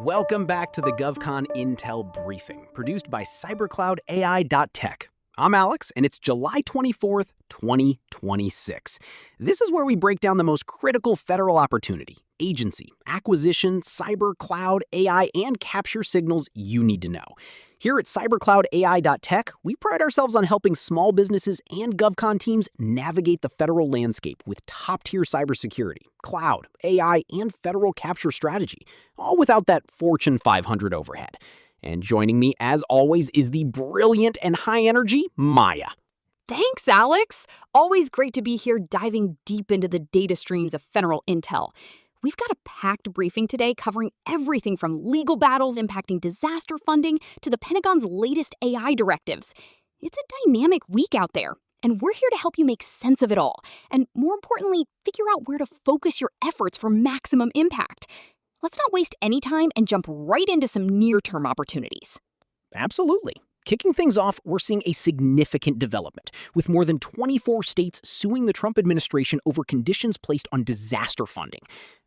Welcome back to the GovCon Intel Briefing, produced by cybercloudai.tech. I'm Alex, and it's July 24th, 2026. This is where we break down the most critical federal opportunity, agency, acquisition, cyber, cloud, AI, and capture signals you need to know. Here at cybercloudai.tech, we pride ourselves on helping small businesses and GovCon teams navigate the federal landscape with top-tier cybersecurity, cloud, AI, and federal capture strategy, all without that Fortune 500 overhead. And joining me, as always, is the brilliant and high-energy Maya. Thanks, Alex. Always great to be here diving deep into the data streams of federal intel. We've got a packed briefing today covering everything from legal battles impacting disaster funding to the Pentagon's latest AI directives. It's a dynamic week out there, and we're here to help you make sense of it all, and more importantly, figure out where to focus your efforts for maximum impact. Let's not waste any time and jump right into some near-term opportunities. Absolutely. Kicking things off, we're seeing a significant development, with more than 24 states suing the Trump administration over conditions placed on disaster funding.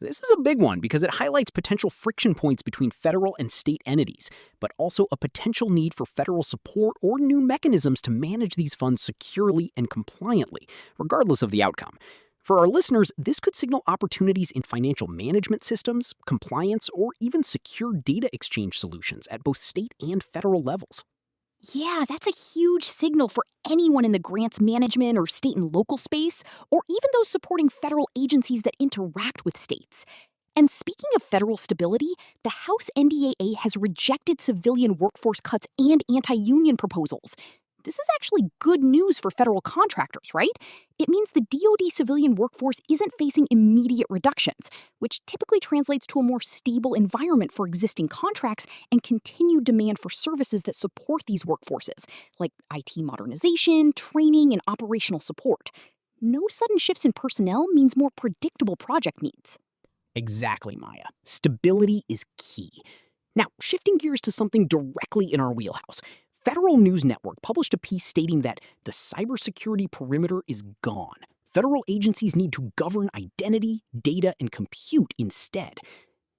This is a big one because it highlights potential friction points between federal and state entities, but also a potential need for federal support or new mechanisms to manage these funds securely and compliantly, regardless of the outcome. For our listeners, this could signal opportunities in financial management systems, compliance, or even secure data exchange solutions at both state and federal levels. Yeah, that's a huge signal for anyone in the grants management or state and local space, or even those supporting federal agencies that interact with states. And speaking of federal stability, the House NDAA has rejected civilian workforce cuts and anti-union proposals. This is actually good news for federal contractors, right? It means the DoD civilian workforce isn't facing immediate reductions, which typically translates to a more stable environment for existing contracts and continued demand for services that support these workforces, like IT modernization, training, and operational support. No sudden shifts in personnel means more predictable project needs. Exactly, Maya. Stability is key. Now, shifting gears to something directly in our wheelhouse. Federal News Network published a piece stating that the cybersecurity perimeter is gone. Federal agencies need to govern identity, data, and compute instead.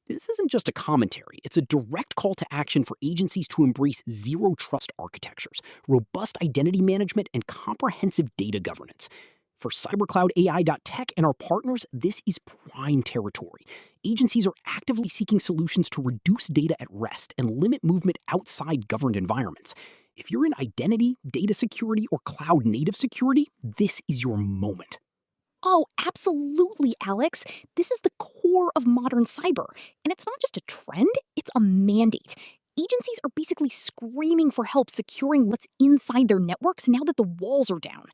This isn't just a commentary. It's a direct call to action for agencies to embrace zero-trust architectures, robust identity management, and comprehensive data governance. For cybercloudai.tech and our partners, this is prime territory. Agencies are actively seeking solutions to reduce data at rest and limit movement outside governed environments. If you're in identity, data security, or cloud-native security, this is your moment. Oh, absolutely, Alex. This is the core of modern cyber. And it's not just a trend, it's a mandate. Agencies are basically screaming for help securing what's inside their networks now that the walls are down.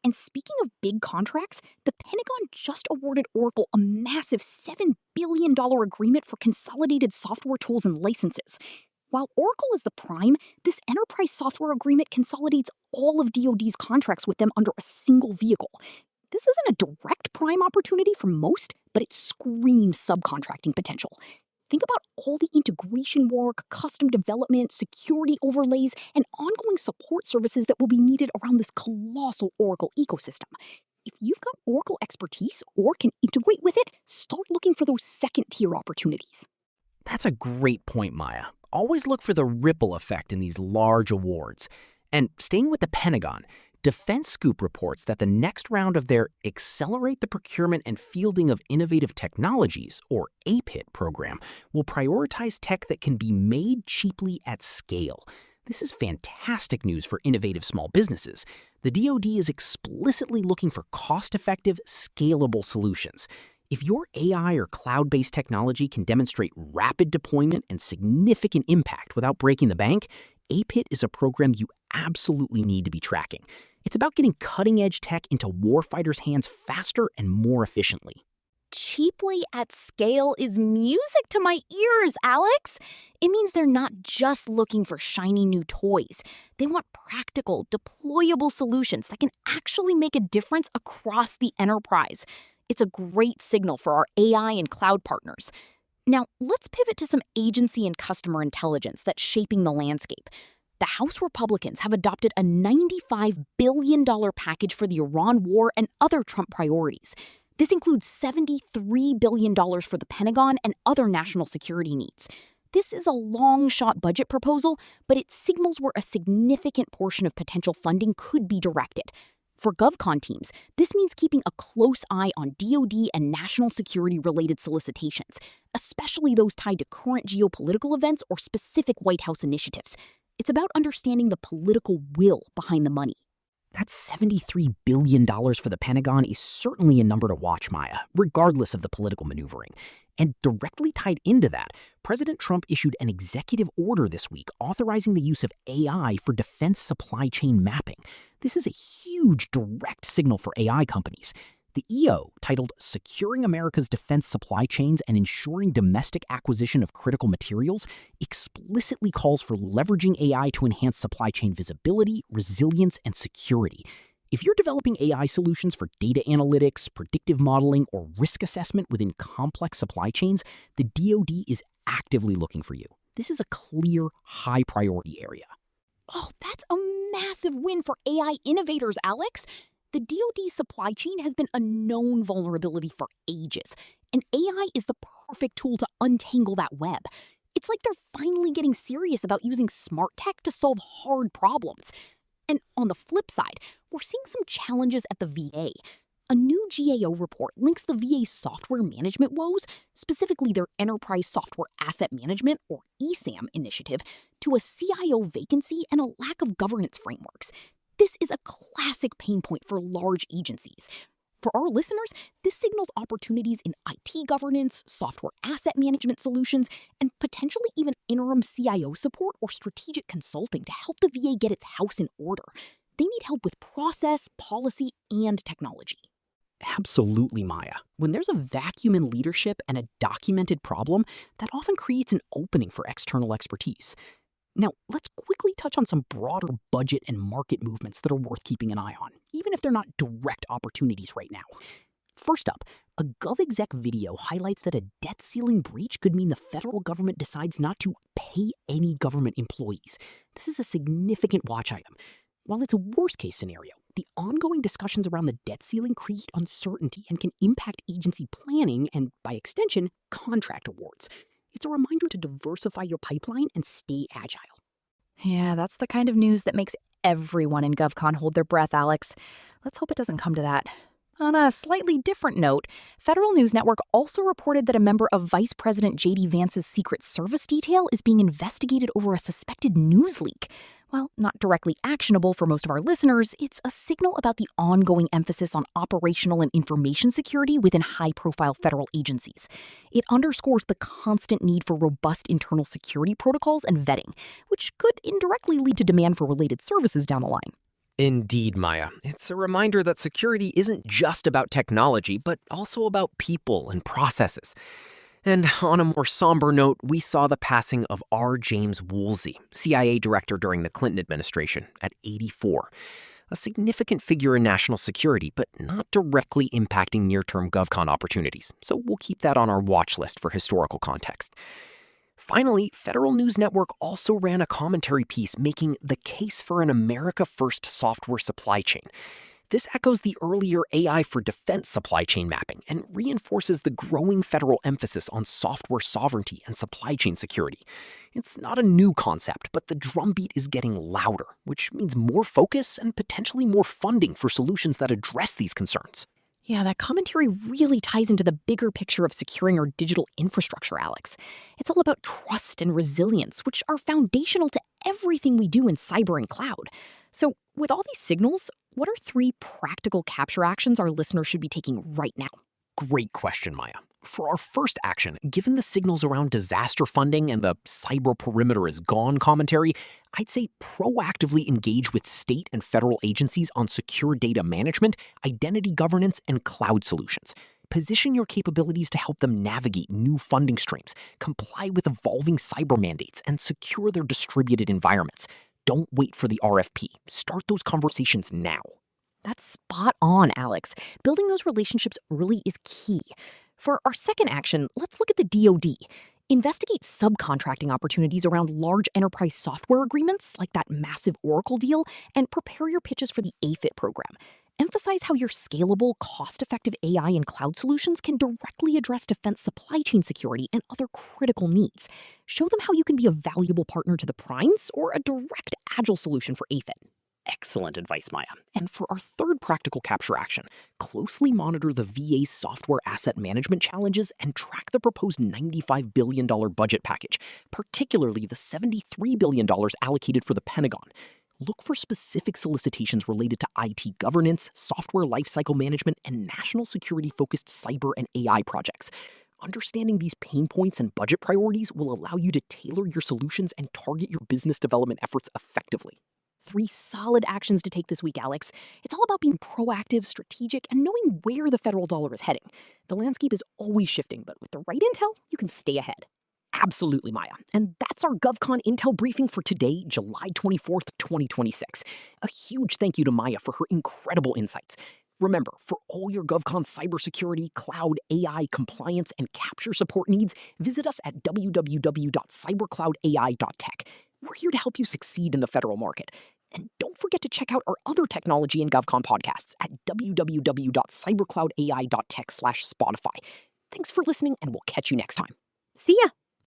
And speaking of big contracts, the Pentagon just awarded Oracle a massive $7 billion agreement for consolidated software tools and licenses. While Oracle is the prime, this enterprise software agreement consolidates all of DoD's contracts with them under a single vehicle. This isn't a direct prime opportunity for most, but it screams subcontracting potential. Think about all the integration work, custom development, security overlays, and ongoing support services that will be needed around this colossal Oracle ecosystem. If you've got Oracle expertise or can integrate with it, start looking for those second-tier opportunities. That's a great point, Maya. Always look for the ripple effect in these large awards. And staying with the Pentagon, Defense Scoop reports that the next round of their Accelerate the Procurement and Fielding of Innovative Technologies, or APFIT program, will prioritize tech that can be made cheaply at scale. This is fantastic news for innovative small businesses. The DoD is explicitly looking for cost-effective, scalable solutions. If your AI or cloud-based technology can demonstrate rapid deployment and significant impact without breaking the bank, APFIT is a program you absolutely need to be tracking. It's about getting cutting-edge tech into warfighters' hands faster and more efficiently. Cheaply at scale is music to my ears, Alex. It means they're not just looking for shiny new toys. They want practical, deployable solutions that can actually make a difference across the enterprise. It's a great signal for our AI and cloud partners. Now, let's pivot to some agency and customer intelligence that's shaping the landscape. The House Republicans have adopted a $95 billion package for the Iran war and other Trump priorities. This includes $73 billion for the Pentagon and other national security needs. This is a long-shot budget proposal, but it signals where a significant portion of potential funding could be directed. For GovCon teams, this means keeping a close eye on DoD and national security-related solicitations, especially those tied to current geopolitical events or specific White House initiatives. It's about understanding the political will behind the money. That $73 billion for the Pentagon is certainly a number to watch, Maya, regardless of the political maneuvering. And directly tied into that, President Trump issued an executive order this week authorizing the use of AI for defense supply chain mapping. This is a huge direct signal for AI companies. The EO, titled Securing America's Defense Supply Chains and Ensuring Domestic Acquisition of Critical Materials, explicitly calls for leveraging AI to enhance supply chain visibility, resilience, and security. If you're developing AI solutions for data analytics, predictive modeling, or risk assessment within complex supply chains, the DoD is actively looking for you. This is a clear, high-priority area. Oh, that's a massive win for AI innovators, Alex. The DoD supply chain has been a known vulnerability for ages, and AI is the perfect tool to untangle that web. It's like they're finally getting serious about using smart tech to solve hard problems. And on the flip side, we're seeing some challenges at the VA. A new GAO report links the VA's software management woes, specifically their Enterprise Software Asset Management, or ESAM initiative, to a CIO vacancy and a lack of governance frameworks. This is a classic pain point for large agencies. For our listeners, this signals opportunities in IT governance, software asset management solutions, and potentially even interim CIO support or strategic consulting to help the VA get its house in order. They need help with process, policy, and technology. Absolutely, Maya. When there's a vacuum in leadership and a documented problem, that often creates an opening for external expertise. Now, let's quickly touch on some broader budget and market movements that are worth keeping an eye on, even if they're not direct opportunities right now. First up, a GovExec video highlights that a debt ceiling breach could mean the federal government decides not to pay any government employees. This is a significant watch item. While it's a worst-case scenario, the ongoing discussions around the debt ceiling create uncertainty and can impact agency planning and, by extension, contract awards. It's a reminder to diversify your pipeline and stay agile. Yeah, that's the kind of news that makes everyone in GovCon hold their breath, Alex. Let's hope it doesn't come to that. On a slightly different note, Federal News Network also reported that a member of Vice President J.D. Vance's Secret Service detail is being investigated over a suspected news leak. While not directly actionable for most of our listeners, it's a signal about the ongoing emphasis on operational and information security within high-profile federal agencies. It underscores the constant need for robust internal security protocols and vetting, which could indirectly lead to demand for related services down the line. Indeed, Maya. It's a reminder that security isn't just about technology, but also about people and processes. And on a more somber note, we saw the passing of R. James Woolsey, CIA director during the Clinton administration, at 84. A significant figure in national security, but not directly impacting near-term GovCon opportunities. So we'll keep that on our watch list for historical context. Finally, Federal News Network also ran a commentary piece making the case for an America First software supply chain. This echoes the earlier AI for defense supply chain mapping and reinforces the growing federal emphasis on software sovereignty and supply chain security. It's not a new concept, but the drumbeat is getting louder, which means more focus and potentially more funding for solutions that address these concerns. Yeah, that commentary really ties into the bigger picture of securing our digital infrastructure, Alex. It's all about trust and resilience, which are foundational to everything we do in cyber and cloud. So, with all these signals, what are 3 practical capture actions our listeners should be taking right now? Great question, Maya. For our first action, given the signals around disaster funding and the cyber perimeter is gone commentary, I'd say proactively engage with state and federal agencies on secure data management, identity governance, and cloud solutions. Position your capabilities to help them navigate new funding streams, comply with evolving cyber mandates, and secure their distributed environments. Don't wait for the RFP. Start those conversations now. That's spot on, Alex. Building those relationships early is key. For our second action, let's look at the DoD. Investigate subcontracting opportunities around large enterprise software agreements, like that massive Oracle deal, and prepare your pitches for the APFIT program. emphasize how your scalable, cost-effective AI and cloud solutions can directly address defense supply chain security and other critical needs. Show them how you can be a valuable partner to the primes or a direct, agile solution for APFIT. Excellent advice, Maya. And for our third practical capture action, closely monitor the VA's software asset management challenges and track the proposed $95 billion budget package, particularly the $73 billion allocated for the Pentagon. Look for specific solicitations related to IT governance, software lifecycle management, and national security-focused cyber and AI projects. Understanding these pain points and budget priorities will allow you to tailor your solutions and target your business development efforts effectively. 3 solid actions to take this week, Alex. It's all about being proactive, strategic, and knowing where the federal dollar is heading. The landscape is always shifting, but with the right intel, you can stay ahead. Absolutely, Maya. And that's our GovCon Intel briefing for today, July 24th, 2026. A huge thank you to Maya for her incredible insights. Remember, for all your GovCon cybersecurity, cloud, AI, compliance, and capture support needs, visit us at www.cybercloudai.tech. We're here to help you succeed in the federal market. And don't forget to check out our other technology and GovCon podcasts at www.cybercloudai.tech/Spotify. Thanks for listening, and we'll catch you next time. See ya!